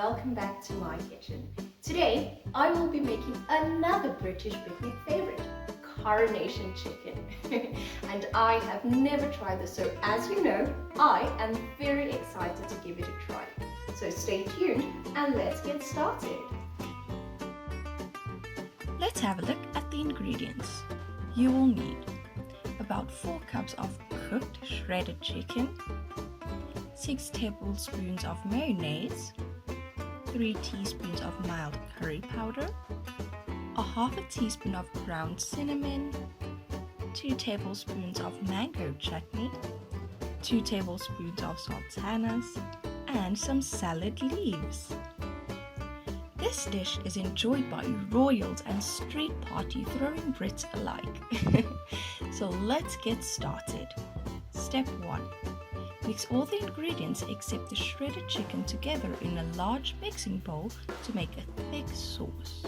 welcome back to my kitchen. Today I will be making another British picnic favorite, Coronation chicken. And I have never tried this, so as you know, I am very excited to give it a try. So stay tuned and let's get started. Let's have a look at the ingredients. You will need about 4 cups of cooked shredded chicken, 6 tablespoons of mayonnaise, 3 teaspoons of mild curry powder, a half a teaspoon of ground cinnamon, 2 tablespoons of mango chutney, 2 tablespoons of sultanas, and some salad leaves. This dish is enjoyed by royals and street party throwing Brits alike. So let's get started. Step 1. Mix all the ingredients except the shredded chicken together in a large mixing bowl to make a thick sauce.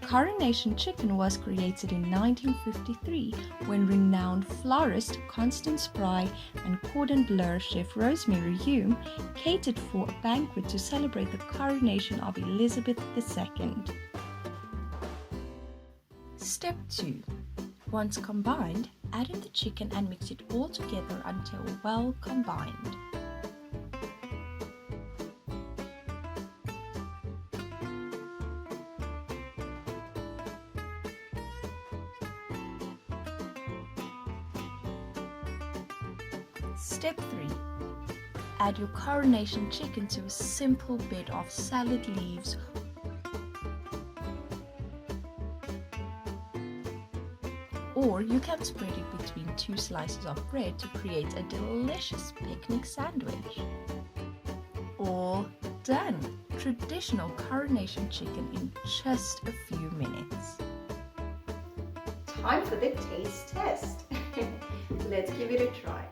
Coronation chicken was created in 1953 when renowned florist Constance Spry and cordon bleu chef Rosemary Hume catered for a banquet to celebrate the coronation of Elizabeth II. Step 2. Once combined, add in the chicken and mix it all together until well combined. Step 3. Add your coronation chicken to a simple bed of salad leaves or you can spread it between 2 slices of bread to create a delicious picnic sandwich. All done! Traditional coronation chicken in just a few minutes. Time for the taste test. Let's give it a try.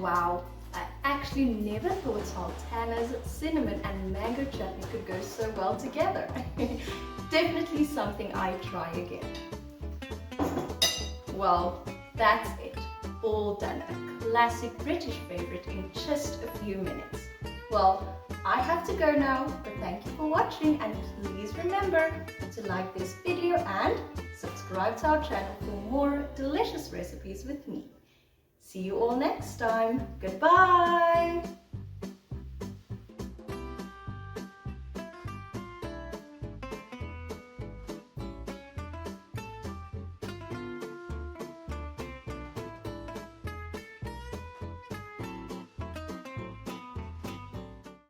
Wow, I actually never thought sultanas, cinnamon and mango chutney could go so well together. Definitely something I'd try again. Well, that's it. All done. A classic British favorite in just a few minutes. Well, I have to go now, but thank you for watching and please remember to like this video and subscribe to our channel for more delicious recipes with me. See you all next time. Goodbye!